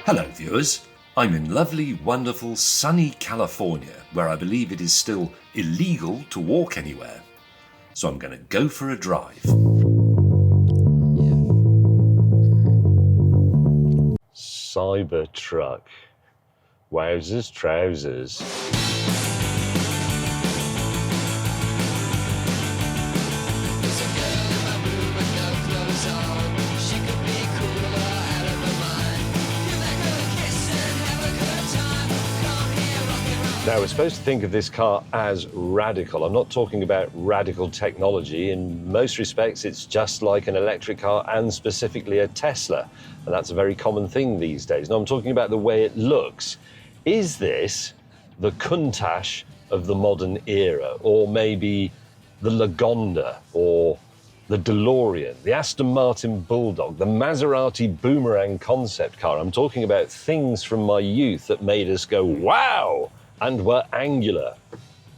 Hello viewers, I'm in lovely, wonderful, sunny California, where I believe it is still illegal to walk anywhere. So I'm going to go for a drive. Cybertruck. Wowzers trousers. Now, we're supposed to think of this car as radical. I'm not talking about radical technology. In most respects, it's just like an electric car and specifically a Tesla. And that's a very common thing these days. Now, I'm talking about the way it looks. Is this the Countach of the modern era? Or maybe the Lagonda or the DeLorean, the Aston Martin Bulldog, the Maserati Boomerang concept car? I'm talking about things from my youth that made us go, wow! And were angular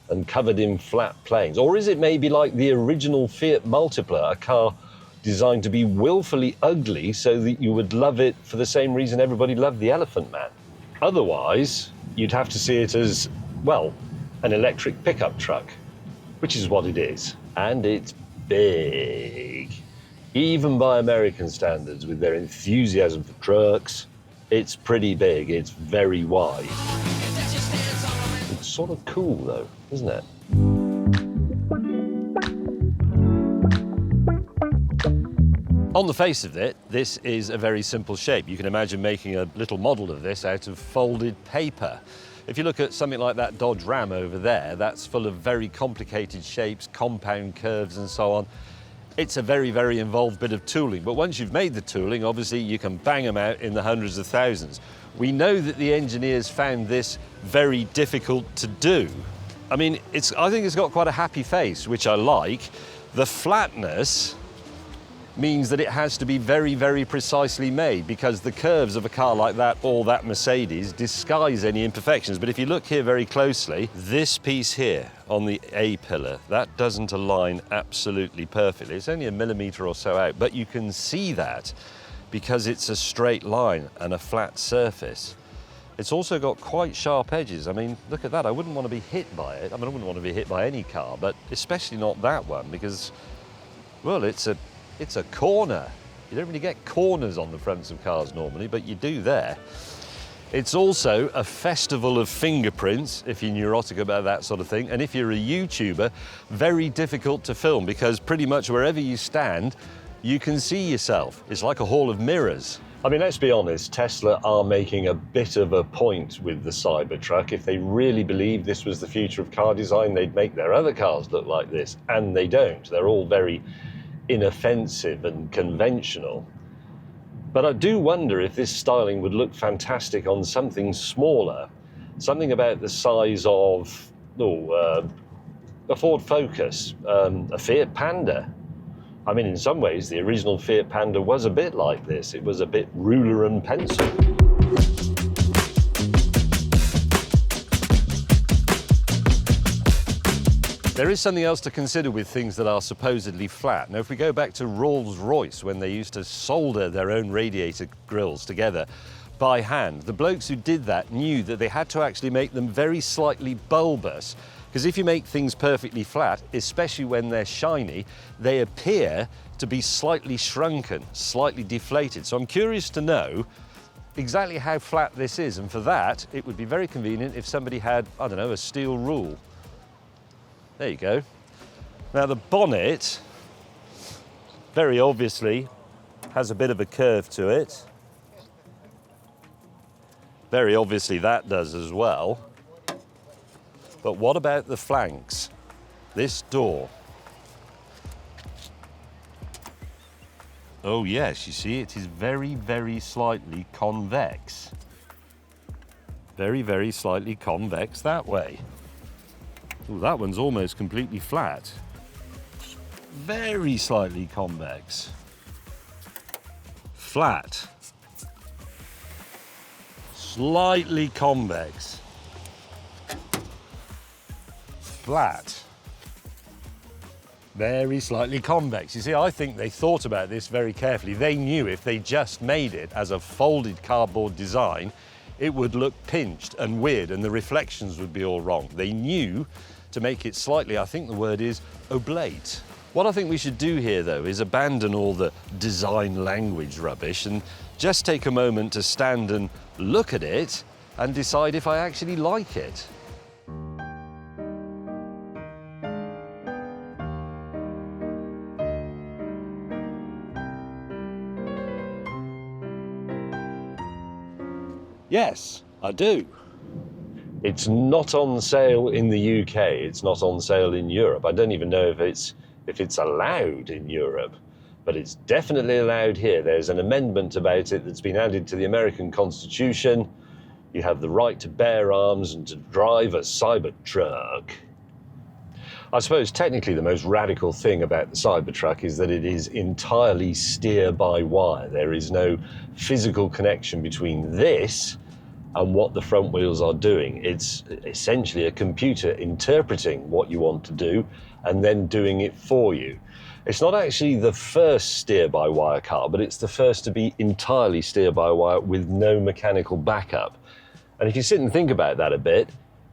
and covered in flat planes? Or is it maybe like the original Fiat Multipla, a car designed to be willfully ugly so that you would love it for the same reason everybody loved the Elephant Man? Otherwise, you'd have to see it as, well, an electric pickup truck, which is what it is. And it's big. Even by American standards, with their enthusiasm for trucks, it's pretty big. It's very wide. Sort of cool though, isn't it? On the face of it, this is a very simple shape. You can imagine making a little model of this out of folded paper. If you look at something like that Dodge Ram over there, that's full of very complicated shapes, compound curves and so on. It's a very, very involved bit of tooling. But once you've made the tooling, obviously you can bang them out in the hundreds of thousands. We know that the engineers found this very difficult to do. I mean, I think it's got quite a happy face, which I like. The flatness means that it has to be very, very precisely made, because the curves of a car like that or that Mercedes disguise any imperfections. But if you look here very closely, this piece here on the A-pillar, that doesn't align absolutely perfectly. It's only a millimetre or so out, but you can see that because it's a straight line and a flat surface. It's also got quite sharp edges. I mean, look at that. I wouldn't want to be hit by it. I mean, I wouldn't want to be hit by any car, but especially not that one, because, well, it's a corner. You don't really get corners on the fronts of cars normally, but you do there. It's also a festival of fingerprints, if you're neurotic about that sort of thing. And if you're a YouTuber, very difficult to film, because pretty much wherever you stand, you can see yourself. It's like a hall of mirrors. I mean, let's be honest, Tesla are making a bit of a point with the Cybertruck. If they really believed this was the future of car design, they'd make their other cars look like this, and they don't. They're all very inoffensive and conventional. But I do wonder if this styling would look fantastic on something smaller, something about the size of a Ford Focus, a Fiat Panda. I mean, in some ways, the original Fiat Panda was a bit like this. It was a bit ruler and pencil. There is something else to consider with things that are supposedly flat. Now, if we go back to Rolls-Royce, when they used to solder their own radiator grills together by hand, the blokes who did that knew that they had to actually make them very slightly bulbous. Because if you make things perfectly flat, especially when they're shiny, they appear to be slightly shrunken, slightly deflated. So I'm curious to know exactly how flat this is. And for that, it would be very convenient if somebody had, I don't know, a steel rule. There you go. Now the bonnet, very obviously, has a bit of a curve to it. Very obviously that does as well. But what about the flanks? This door. Oh yes, you see, it is very, very slightly convex. Very, very slightly convex that way. Oh, that one's almost completely flat. Very slightly convex. Flat. Slightly convex. Flat. very slightly convex. You see, I think they thought about this very carefully. They knew if they just made it as a folded cardboard design, it would look pinched and weird and the reflections would be all wrong. They knew to make it slightly, I think the word is oblate. What I think we should do here, though, is abandon all the design language rubbish and just take a moment to stand and look at it and decide if I actually like it. Yes, I do. It's not on sale in the UK. It's not on sale in Europe. I don't even know if it's allowed in Europe, but it's definitely allowed here. There's an amendment about it that's been added to the American Constitution. You have the right to bear arms and to drive a Cybertruck. I suppose technically the most radical thing about the Cybertruck is that it is entirely steer-by-wire. There is no physical connection between this and what the front wheels are doing. It's essentially a computer interpreting what you want to do and then doing it for you. It's not actually the first steer-by-wire car, but it's the first to be entirely steer-by-wire with no mechanical backup. And if you sit and think about that a bit,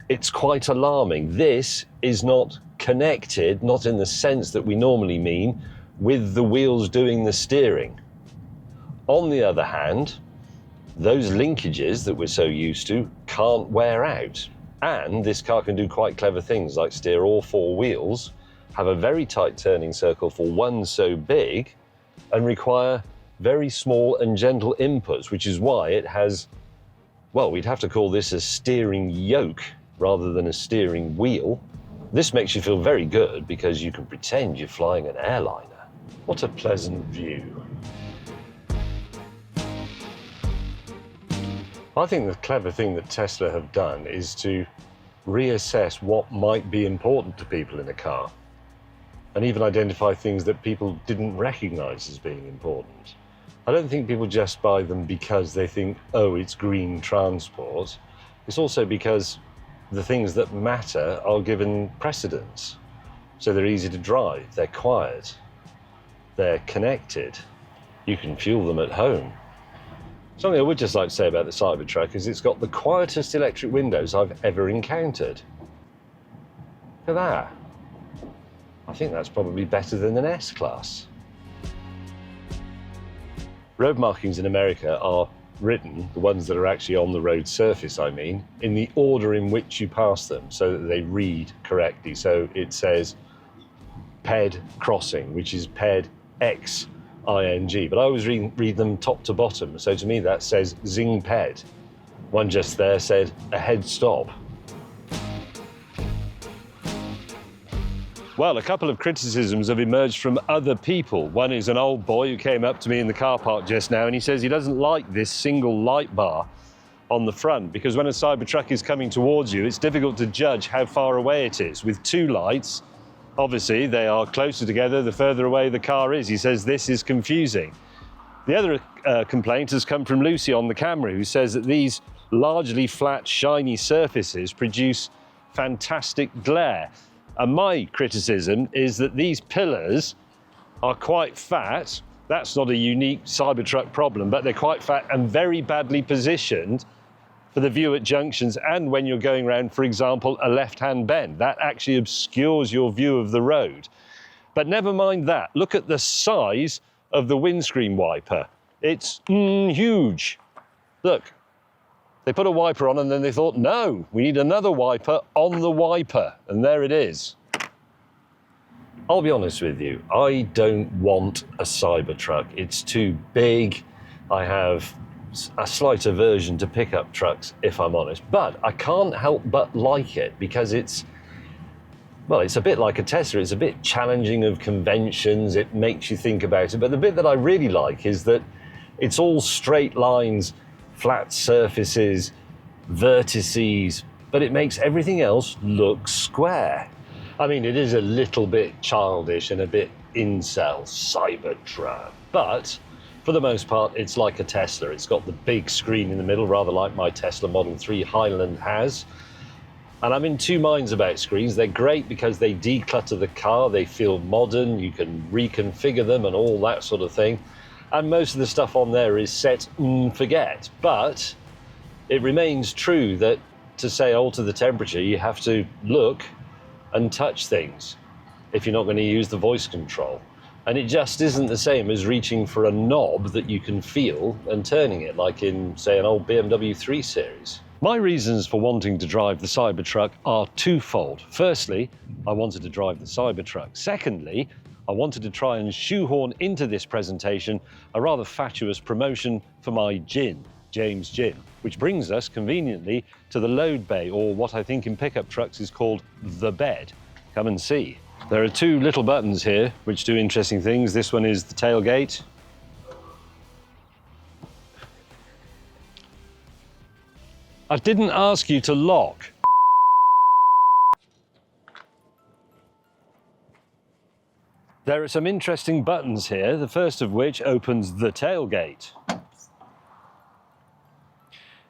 it's quite alarming. This is not connected, not in the sense that we normally mean, with the wheels doing the steering. On the other hand, those linkages that we're so used to can't wear out. And this car can do quite clever things like steer all four wheels, have a very tight turning circle for one so big, and require very small and gentle inputs, which is why it has, well, we'd have to call this a steering yoke rather than a steering wheel. This makes you feel very good because you can pretend you're flying an airliner. What a pleasant view. I think the clever thing that Tesla have done is to reassess what might be important to people in a car and even identify things that people didn't recognize as being important. I don't think people just buy them because they think, oh, it's green transport. It's also because the things that matter are given precedence. So they're easy to drive, they're quiet, they're connected. You can fuel them at home. Something I would just like to say about the Cybertruck is it's got the quietest electric windows I've ever encountered. Look at that. I think that's probably better than an S-Class. Road markings in America are written, the ones that are actually on the road surface, I mean, in the order in which you pass them so that they read correctly. So it says PED crossing, which is PED X ING, but I always read them top to bottom. So to me that says zing ped. One just there said ahead stop. Well, a couple of criticisms have emerged from other people. One is an old boy who came up to me in the car park just now and he says he doesn't like this single light bar on the front because when a Cybertruck is coming towards you, it's difficult to judge how far away it is. With two lights, obviously, they are closer together the further away the car is. He says this is confusing. The other complaint has come from Lucy on the camera, who says that these largely flat, shiny surfaces produce fantastic glare. And my criticism is that these pillars are quite fat. That's not a unique Cybertruck problem, but they're quite fat and very badly positioned for the view at junctions and when you're going around, for example, a left-hand bend. That actually obscures your view of the road. But never mind that. Look at the size of the windscreen wiper. It's huge. Look, they put a wiper on and then they thought, no, we need another wiper on the wiper. And there it is. I'll be honest with you, I don't want a Cybertruck. It's too big. I have a slight aversion to pickup trucks, if I'm honest, but I can't help but like it because it's a bit like a Tesla. It's a bit challenging of conventions. It makes you think about it. But the bit that I really like is that it's all straight lines, flat surfaces, vertices, but it makes everything else look square. I mean, it is a little bit childish and a bit incel Cybertruck, but for the most part, it's like a Tesla. It's got the big screen in the middle, rather like my Tesla Model 3 Highland has. And I'm in two minds about screens. They're great because they declutter the car, they feel modern, you can reconfigure them and all that sort of thing. And most of the stuff on there is set and forget. But it remains true that to say alter the temperature, you have to look and touch things if you're not going to use the voice control. And it just isn't the same as reaching for a knob that you can feel and turning it, like in, say, an old BMW 3 Series. My reasons for wanting to drive the Cybertruck are twofold. Firstly, I wanted to drive the Cybertruck. Secondly, I wanted to try and shoehorn into this presentation a rather fatuous promotion for my gin, James Gin, which brings us conveniently to the load bay, or what I think in pickup trucks is called the bed. Come and see. There are two little buttons here which do interesting things. This one is the tailgate. I didn't ask you to lock. There are some interesting buttons here, the first of which opens the tailgate.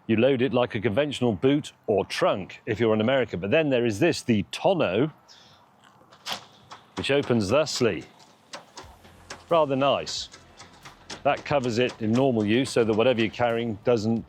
You load it like a conventional boot or trunk if you're in America. But then there is this, the tonneau, which opens thusly. Rather nice. That covers it in normal use so that whatever you're carrying doesn't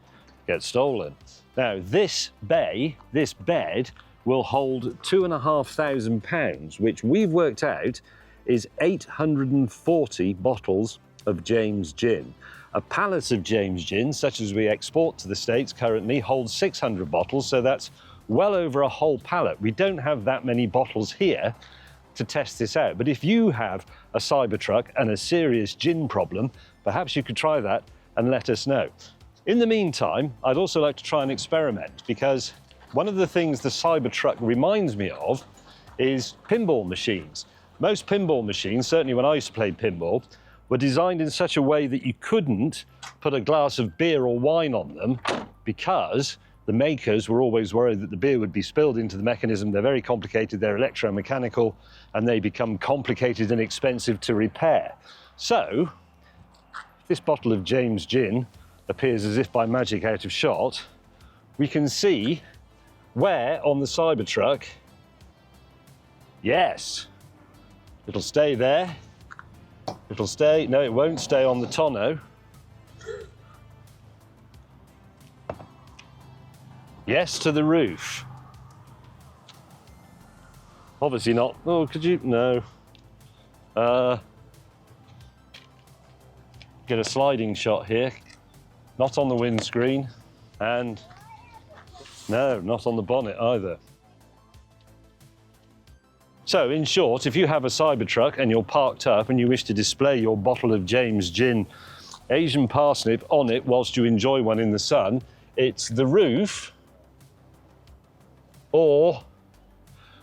get stolen. Now, this bed will hold 2,500 pounds, which we've worked out is 840 bottles of James Gin. A pallet of James Gin, such as we export to the States currently, holds 600 bottles, so that's well over a whole pallet. We don't have that many bottles here to test this out, but if you have a Cybertruck and a serious gin problem, perhaps you could try that and let us know. In the meantime, I'd also like to try and experiment, because one of the things the Cybertruck reminds me of is pinball machines. Most pinball machines, certainly when I used to play pinball, were designed in such a way that you couldn't put a glass of beer or wine on them, because the makers were always worried that the beer would be spilled into the mechanism. They're very complicated, they're electromechanical, and they become complicated and expensive to repair. So, this bottle of James Gin appears as if by magic out of shot. We can see where on the Cybertruck, yes, it'll stay there. It'll stay, no, it won't stay on the tonneau. Yes to the roof. Obviously not, oh, could you, no. Get a sliding shot here. Not on the windscreen, and no, not on the bonnet either. So, in short, if you have a Cybertruck and you're parked up and you wish to display your bottle of James Gin Asian parsnip on it whilst you enjoy one in the sun, it's the roof, or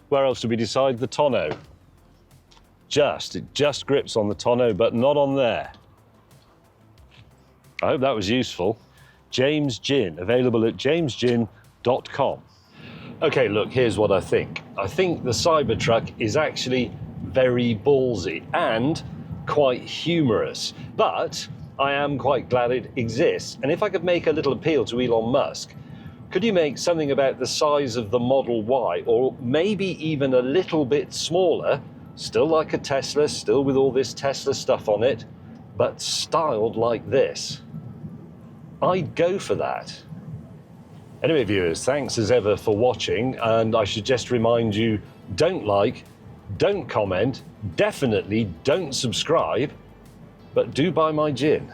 where else did we decide? The tonneau. It just grips on the tonneau, but not on there. I hope that was useful. James Gin, available at jamesgin.com. Okay, look, here's what I think. I think the Cybertruck is actually very ballsy and quite humorous, but I am quite glad it exists. And if I could make a little appeal to Elon Musk, could you make something about the size of the Model Y, or maybe even a little bit smaller, still like a Tesla, still with all this Tesla stuff on it, but styled like this? I'd go for that. Anyway, viewers, thanks as ever for watching, and I should just remind you, don't like, don't comment, definitely don't subscribe, but do buy my gin.